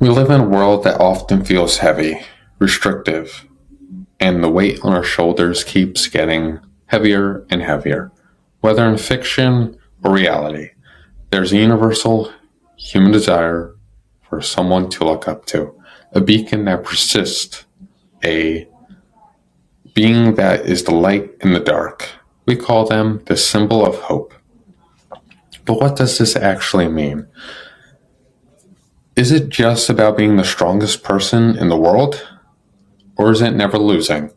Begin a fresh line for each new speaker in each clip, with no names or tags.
We live in a world that often feels heavy, restrictive, and the weight on our shoulders keeps getting heavier and heavier. Whether in fiction or reality, there's a universal human desire for someone to look up to, a beacon that persists, a being that is the light in the dark. We call them the symbol of hope. But what does this actually mean? Is it just about being the strongest person in the world? Or is it never losing?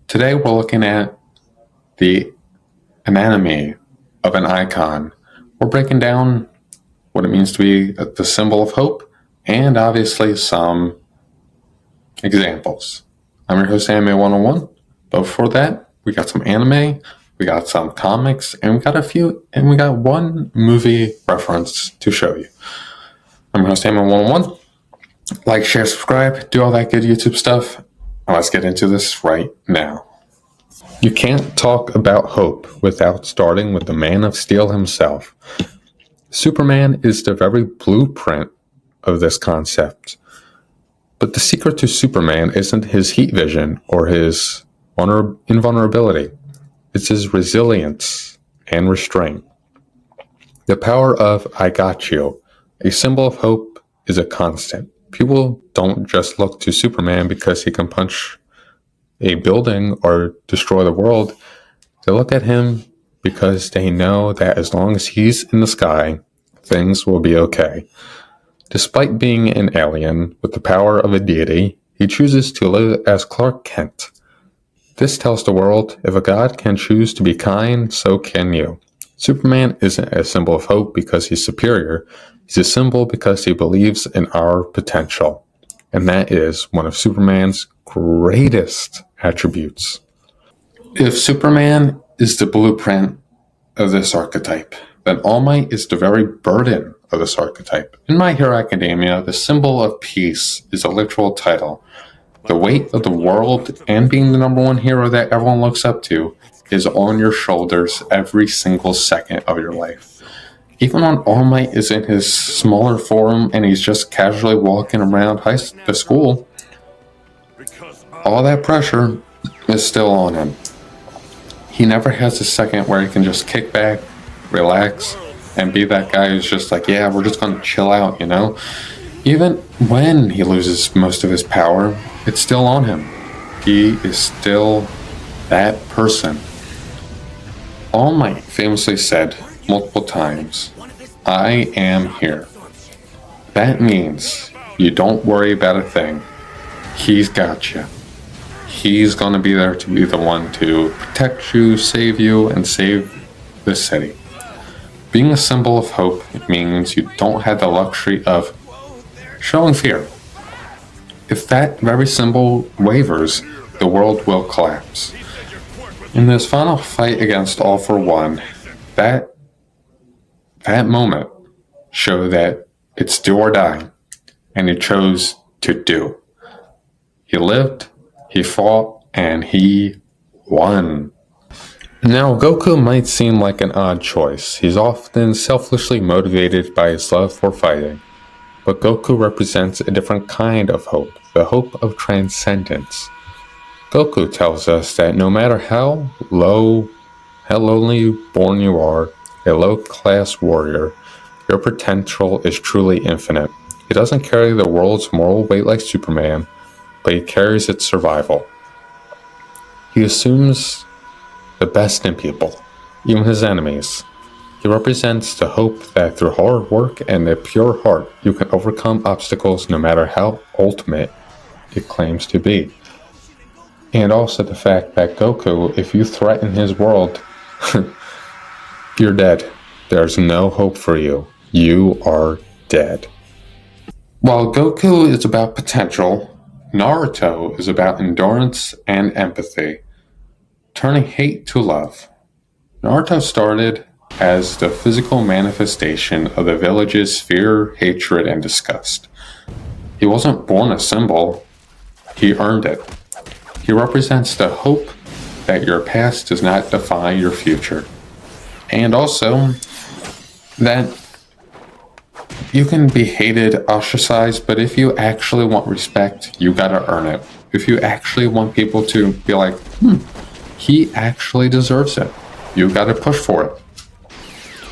Today we're looking at the anatomy of an icon. We're breaking down what it means to be the symbol of hope and obviously some examples. I'm your host, Anime 101. But before that, we got some anime, we got some comics, and we got one movie reference to show you. I'm your host, Anime 101. Like, share, subscribe, do all that good YouTube stuff. And let's get into this right now. You can't talk about hope without starting with the Man of Steel himself. Superman is the very blueprint of this concept. But the secret to Superman isn't his heat vision or his invulnerability. It's his resilience and restraint. The power of I got you, a symbol of hope, is a constant. People don't just look to Superman because he can punch a building or destroy the world. They look at him because they know that as long as he's in the sky, things will be okay. Despite being an alien with the power of a deity, he chooses to live as Clark Kent. This tells the world, if a god can choose to be kind, so can you. Superman isn't a symbol of hope because he's superior. He's a symbol because he believes in our potential. And that is one of Superman's greatest attributes. If Superman is the blueprint of this archetype, then All Might is the very burden of this archetype. In My Hero Academia, the symbol of peace is a literal title. The weight of the world and being the number one hero that everyone looks up to is on your shoulders every single second of your life. Even when All Might is in his smaller form and he's just casually walking around the school, all that pressure is still on him. He never has a second where he can just kick back, relax, and be that guy who's just like, yeah, we're just going to chill out, you know? Even when he loses most of his power, it's still on him. He is still that person. All Might famously said multiple times, I am here. That means you don't worry about a thing. He's got you. He's going to be there to be the one to protect you, save you, and save the city. Being a symbol of hope means you don't have the luxury of showing fear. If that very symbol wavers, the world will collapse. In this final fight against All for One, that moment showed that it's do or die, and he chose to do. He lived, he fought, and he won. Now, Goku might seem like an odd choice. He's often selfishly motivated by his love for fighting. But Goku represents a different kind of hope, the hope of transcendence. Goku tells us that no matter how lowly born you are, a low-class warrior, your potential is truly infinite. He doesn't carry the world's moral weight like Superman, but he carries its survival. He assumes the best in people, even his enemies. He represents the hope that through hard work and a pure heart, you can overcome obstacles no matter how ultimate it claims to be. And also the fact that Goku, if you threaten his world, you're dead. There's no hope for you. You are dead. While Goku is about potential, Naruto is about endurance and empathy, turning hate to love. Naruto started as the physical manifestation of the village's fear, hatred, and disgust. He wasn't born a symbol, he earned it. He represents the hope that your past does not define your future. And also, that You can be hated, ostracized, but if you actually want respect, you gotta earn it. If you actually want people to be like, he actually deserves it, you gotta push for it.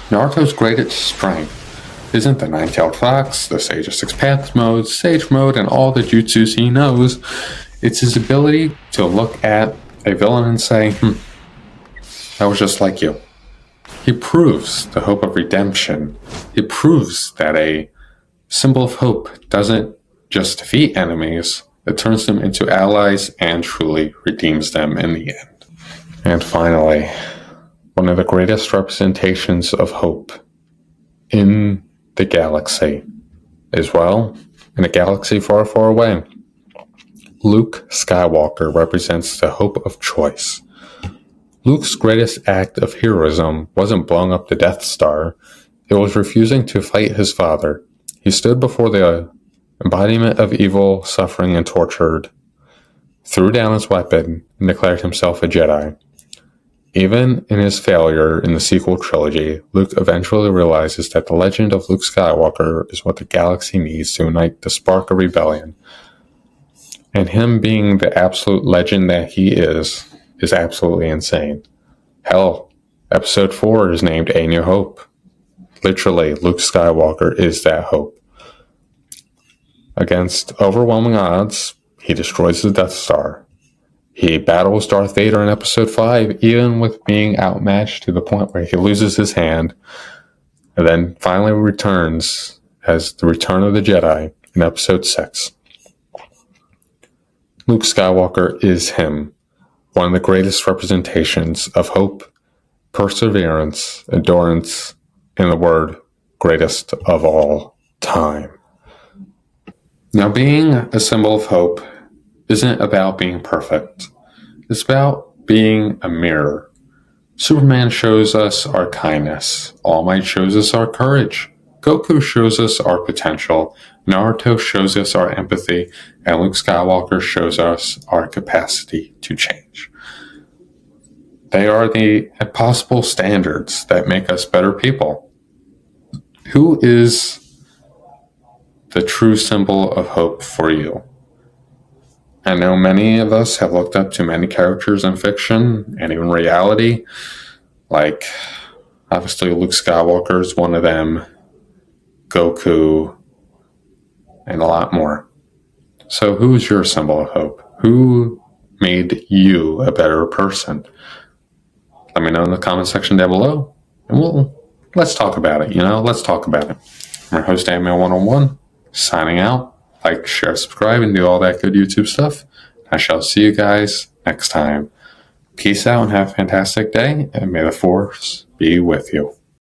Naruto's greatest strength isn't the nine-tailed fox, the Sage of Six Paths mode, Sage mode, and all the jutsus he knows. It's his ability to look at a villain and say, that was just like you. He proves the hope of redemption. He proves that a symbol of hope doesn't just defeat enemies, it turns them into allies and truly redeems them in the end. And finally, one of the greatest representations of hope in the galaxy is, well, in a galaxy far, far away. Luke Skywalker represents the hope of choice. Luke's greatest act of heroism wasn't blowing up the Death Star, it was refusing to fight his father. He stood before the embodiment of evil, suffering, and tortured, threw down his weapon, and declared himself a Jedi. Even in his failure in the sequel trilogy, Luke eventually realizes that the legend of Luke Skywalker is what the galaxy needs to ignite the spark of rebellion. And him being the absolute legend that he is absolutely insane. Hell, Episode 4 is named A New Hope. Literally, Luke Skywalker is that hope. Against overwhelming odds, he destroys the Death Star. He battles Darth Vader in Episode 5, even with being outmatched to the point where he loses his hand, and then finally returns as the Return of the Jedi in Episode 6. Luke Skywalker is him, one of the greatest representations of hope, perseverance, endurance, and the word greatest of all time. Now, being a symbol of hope isn't about being perfect. It's about being a mirror. Superman shows us our kindness. All Might shows us our courage. Goku shows us our potential. Naruto shows us our empathy. And Luke Skywalker shows us our capacity to change. They are the impossible standards that make us better people. Who is the true symbol of hope for you? I know many of us have looked up to many characters in fiction and even reality. Like, obviously Luke Skywalker is one of them, Goku, and a lot more. So who's your symbol of hope? Who made you a better person? Let me know in the comment section down below, and let's talk about it, let's talk about it. I'm your host, Ant-Man 101, signing out. Like, share, subscribe, and do all that good YouTube stuff. I shall see you guys next time. Peace out and have a fantastic day, and may the Force be with you.